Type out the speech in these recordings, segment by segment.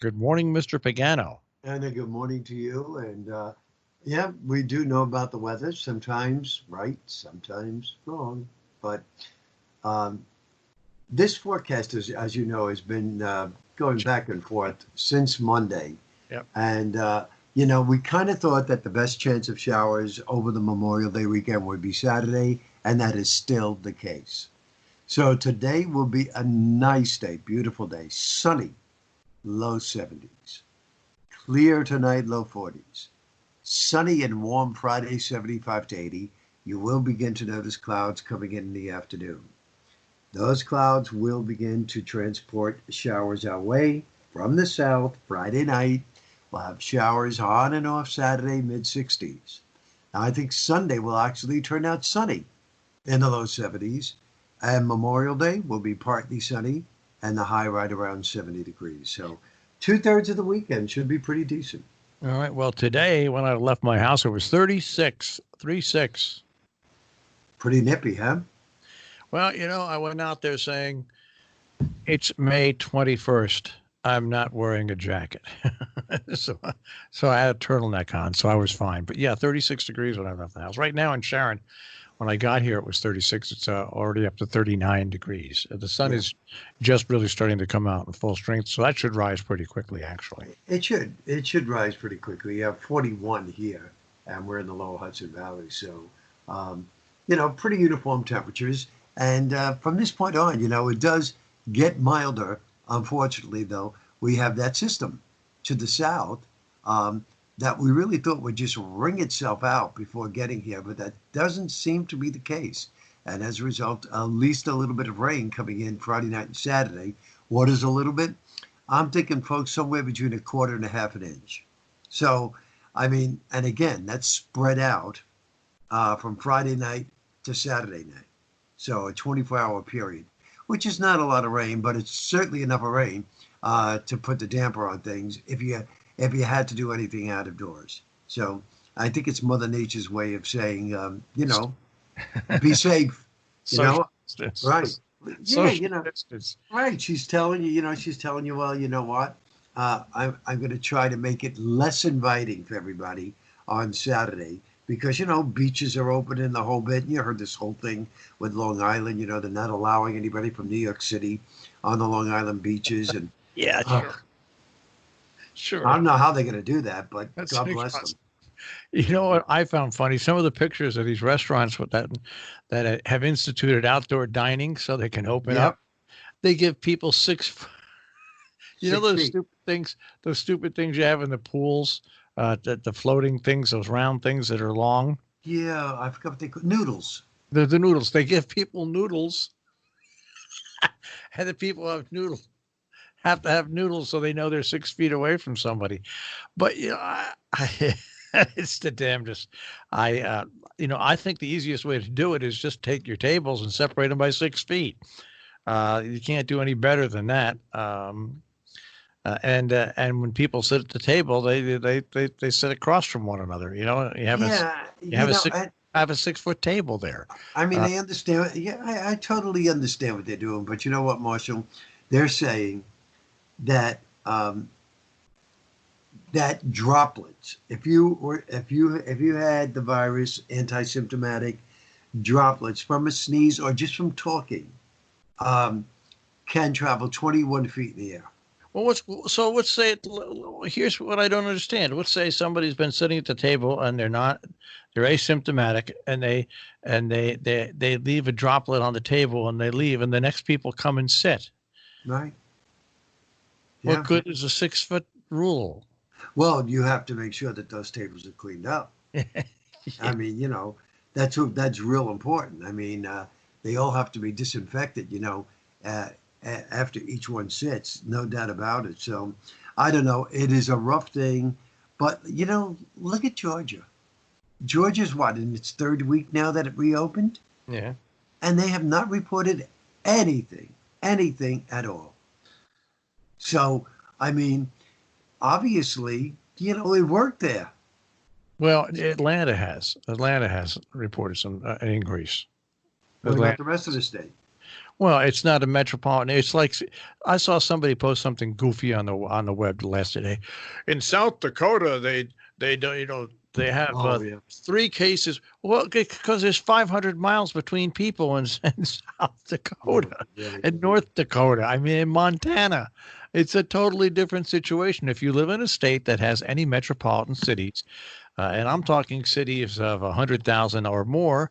Good morning, Mr. Pagano. And a good morning to you. And yeah, we do know about the weather. Sometimes right, sometimes wrong. But um, this forecast, as you know, has been going back and forth since Monday. Yep. And we kind of thought that the best chance of showers over the Memorial Day weekend would be Saturday, and that is still the case. So today will be a nice day, beautiful day, sunny, low 70s. Clear tonight, low 40s. Sunny and warm Friday, 75 to 80. You will begin to notice clouds coming in the afternoon. Those clouds will begin to transport showers our way from the south Friday night. We'll have showers on and off Saturday, mid 60s. Now, I think Sunday will actually turn out sunny in the low 70s. And Memorial Day will be partly sunny and the high right around 70 degrees. So 2/3 of the weekend should be pretty decent. All right. Well, today when I left my house, it was 36, 36. Pretty nippy, huh? Well, I went out there saying it's May 21st. I'm not wearing a jacket. so I had a turtleneck on, so I was fine. But yeah, 36 degrees when I left the house. Right now in Sharon, when I got here, it was 36. It's already up to 39 degrees. The sun is just really starting to come out in full strength, so that should rise pretty quickly, actually. It should. It should rise pretty quickly. You have 41 here, and we're in the lower Hudson Valley. So, pretty uniform temperatures. And from this point on, it does get milder. Unfortunately, though, we have that system to the south that we really thought would just wring itself out before getting here, but that doesn't seem to be the case. And as a result, at least a little bit of rain coming in Friday night and Saturday. What is a little bit? I'm thinking, folks, somewhere between 1/4 and 1/2 an inch. So, and again, that's spread out from Friday night to Saturday night. So a 24-hour period, which is not a lot of rain, but it's certainly enough of rain to put the damper on things if you had to do anything out of doors. So I think it's Mother Nature's way of saying, be safe. Right? Yeah, right. She's telling you, well, you know what? I'm going to try to make it less inviting for everybody on Saturday because, beaches are open in the whole bit. You heard this whole thing with Long Island, they're not allowing anybody from New York City on the Long Island beaches. And yeah, sure. I don't know how they're going to do that, but God bless them. You know what I found funny? Some of the pictures of these restaurants that have instituted outdoor dining so they can open up. They give people 6 those stupid things you have in the pools, the floating things, those round things that are long. Yeah, I forgot what they call noodles. The noodles. They give people noodles, and the people have to have noodles so they know they're 6 feet away from somebody. But it's the damnedest. I think the easiest way to do it is just take your tables and separate them by 6 feet. You can't do any better than that. And when people sit at the table, they sit across from one another. You have a 6 foot table there. They understand. Yeah, I totally understand what they're doing. But you know what, Marshall? They're saying that that droplets, if you had the virus, anti-symptomatic droplets from a sneeze or just from talking, can travel 21 feet in the air. Well, let's say here's what I don't understand. Let's say somebody's been sitting at the table and they're asymptomatic and they leave a droplet on the table and they leave and the next people come and sit. Right. Yeah. What good is a 6 foot rule? Well, you have to make sure that those tables are cleaned up. Yeah. That's real important. They all have to be disinfected, after each one sits, no doubt about it. So I don't know. It is a rough thing, but look at Georgia. Georgia's in its 3rd week now that it reopened. Yeah. And they have not reported anything at all. So, obviously, it worked there. Well, Atlanta has reported an increase. What about the rest of the state? Well, it's not a metropolitan. It's like I saw somebody post something goofy on the web yesterday. In South Dakota, they don't they have Oh yeah. 3 cases. Well, because there's 500 miles between people in South Yeah, Dakota really. and North Dakota. I mean, in Montana, it's a totally different situation. If you live in a state that has any metropolitan cities, and I'm talking cities of 100,000 or more.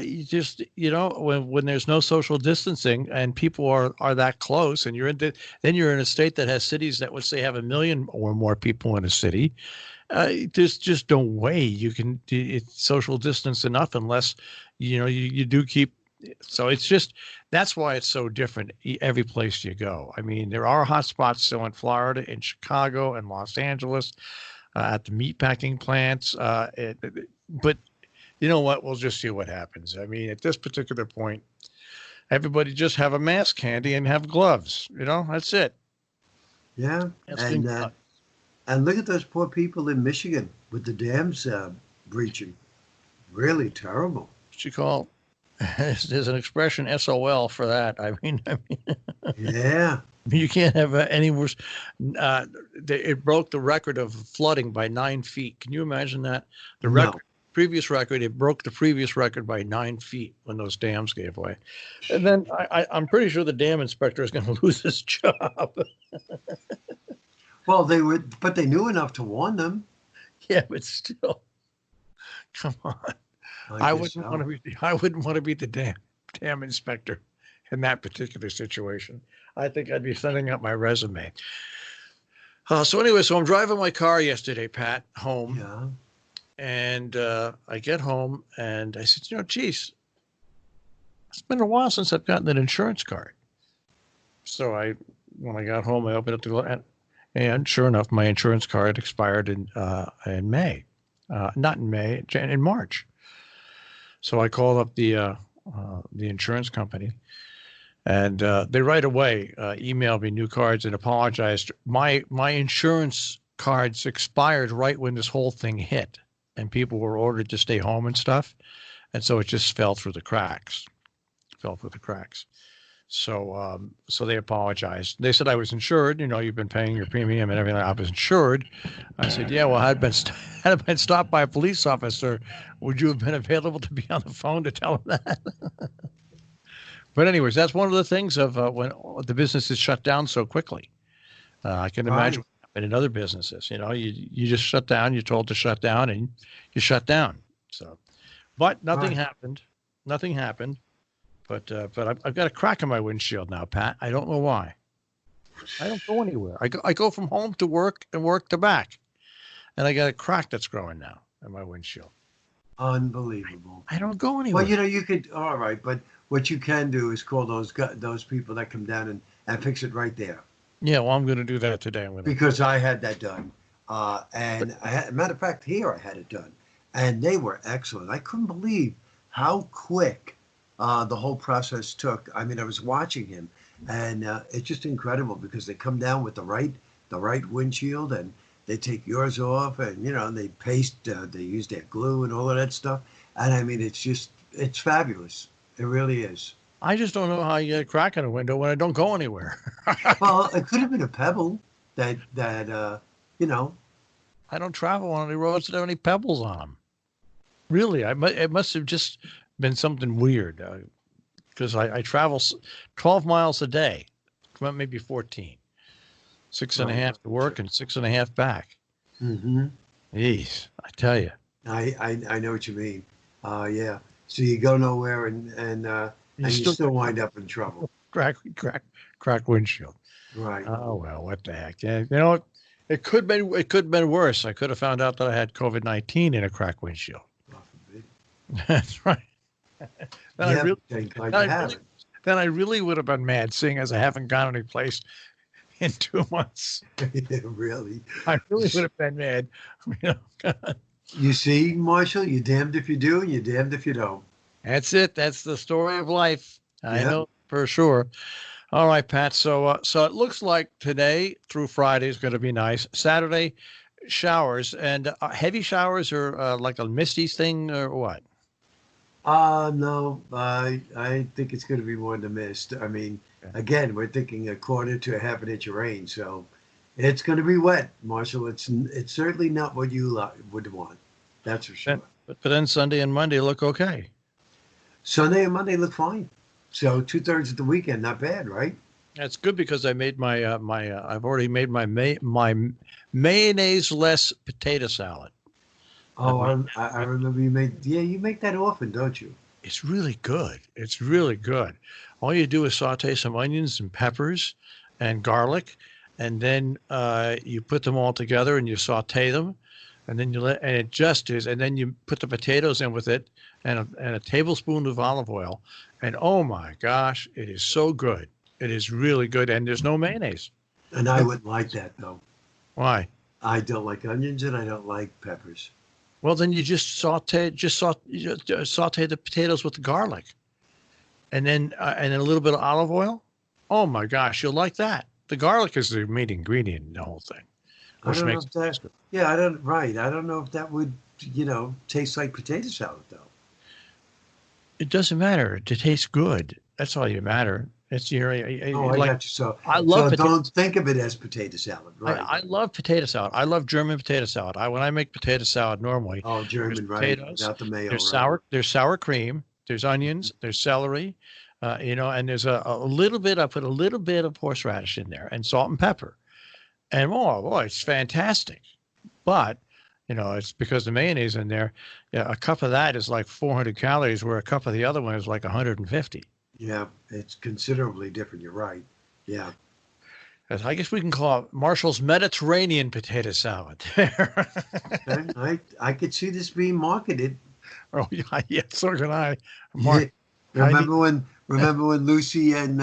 You just, when there's no social distancing and people are that close, and then you're in a state that has cities that would say have 1 million or more people in a city. There's just no way you can it's social distance enough unless you do keep. So it's just that's why it's so different every place you go. I mean, there are hot spots still in Florida, in Chicago, and Los Angeles. At the meatpacking plants. But you know what? We'll just see what happens. I mean, at this particular point, everybody just have a mask handy and have gloves. That's it. Yeah, and look at those poor people in Michigan with the dams breaching. Really terrible. What you call? There's an expression SOL for that. I mean. Yeah. You can't have any worse. It broke the record of flooding by 9 feet. Can you imagine that? Previous record, it broke the previous record by 9 feet when those dams gave way. And then I'm pretty sure the dam inspector is going to lose his job. Well, but they knew enough to warn them. Yeah, but still, come on. I wouldn't want to be the dam inspector in that particular situation. I think I'd be sending out my resume. So I'm driving my car yesterday, Pat, home. Yeah. And I get home and I said, geez, it's been a while since I've gotten an insurance card. So when I got home, I opened up and sure enough, my insurance card expired in May. Not in May, in March. So I called up the insurance company. And they right away emailed me new cards and apologized. My insurance cards expired right when this whole thing hit, and people were ordered to stay home and stuff, and so it just fell through the cracks. So they apologized. They said I was insured. You've been paying your premium and everything. I was insured. I said, yeah. Well, had I been stopped by a police officer, would you have been available to be on the phone to tell him that? But anyways, that's one of the things of when the business is shut down so quickly. I can imagine what happened in other businesses. You just shut down. You're told to shut down, and you shut down. So, but nothing happened. Nothing happened. But I've got a crack in my windshield now, Pat. I don't know why. I don't go anywhere. I go from home to work and work to back, and I got a crack that's growing now in my windshield. Unbelievable. I don't go anywhere. Well, you could. All right, but what you can do is call those people that come down and fix it right there. Yeah, well, I'm going to do that today. Because I had that done. Matter of fact, here I had it done. And they were excellent. I couldn't believe how quick the whole process took. I mean, I was watching him, and it's just incredible because they come down with the right windshield, and they take yours off, and, they paste, they use their glue and all of that stuff. And I mean, it's fabulous. It really is. I just don't know how you get a crack in a window when I don't go anywhere. Well, it could have been a pebble that. I don't travel on any roads that have any pebbles on them. Really, it must have just been something weird because I travel 12 miles a day, well, maybe 14, 6.5 to work and 6.5 back. Mm-hmm. Jeez, I tell you. I know what you mean. Yeah. So you go nowhere and you still wind up in trouble. Crack windshield. Right. Oh well, what the heck? Yeah, it could have been worse. I could have found out that I had COVID-19 in a cracked windshield. That's right. Then I really would have been mad, seeing as I haven't gone any place in 2 months. Yeah, really. I really would have been mad. You see, Marshall, you're damned if you do, and you're damned if you don't. That's it. That's the story of life. I know for sure. All right, Pat. So it looks like today through Friday is going to be nice. Saturday, showers and heavy showers, or like a misty thing, or what? No, I think it's going to be more than a mist. I mean, Yeah. again, we're thinking a quarter to a half an inch of rain, so it's going to be wet, Marshall. It's certainly not what you would want. That's for sure. But then Sunday and Monday look okay. Sunday and Monday look fine. So 2/3 of the weekend, not bad, right? That's good because I made I've already made my mayonnaise less potato salad. Oh, I remember you made. Yeah, you make that often, don't you? It's really good. It's really good. All you do is saute some onions and peppers and garlic, and then you put them all together and you saute them, and then and it just is, and then you put the potatoes in with it, and a tablespoon of olive oil, and oh my gosh, it is so good. It is really good, and there's no mayonnaise. And I wouldn't like that though. Why? I don't like onions and I don't like peppers. Well, then you just saute the potatoes with the garlic, and then a little bit of olive oil. Oh my gosh, you'll like that. The garlic is the main ingredient in the whole thing, I which don't know makes if that. Yeah, I don't. Right. I don't know if that would, taste like potato salad though. it doesn't matter. It tastes good. That's all you matter. It's your Oh, I like got you. So, I love so potato. don't think of it as potato salad, right? I love potato salad. I love German potato salad. When I make potato salad normally, Oh, there's German, right? potatoes, Without the mayo, there's right? sour cream, there's onions, there's celery, and there's a little bit. I put a little bit of horseradish in there and salt and pepper, and oh boy, it's fantastic. But it's because the mayonnaise in there. Yeah, a cup of that is like 400 calories, where a cup of the other one is like 150. Yeah, it's considerably different. You're right. Yeah. I guess we can call it Marshall's Mediterranean potato salad. Okay. I could see this being marketed. Oh yeah, so can I. Yeah. Mark, I need, Remember when Lucy and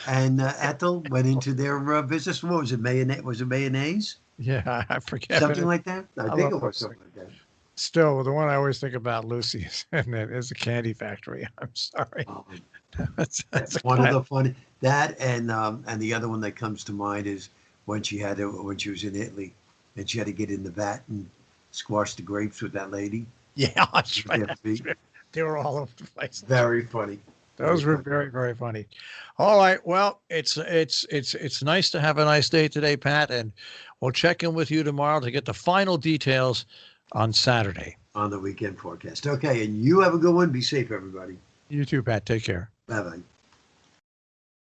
Ethel went into their business? What was it? Mayonnaise? Was it mayonnaise? yeah, I forget. Something like that. I think love it was those something like that. Still, the one I always think about, Lucy, is a candy factory. I'm sorry. Um, That's That's a one of the funny that and the other one that comes to mind is when when she was in Italy and she had to get in the vat and squash the grapes with that lady. yeah, that's right. Yeah, That's right. They were all over the place. very funny. Those were very, very funny. All right. Well, it's nice to have a nice day today, Pat, and we'll check in with you tomorrow to get the final details on Saturday. On the weekend forecast. Okay, and you have a good one. Be safe, everybody. You too, Pat. Take care. Bye bye.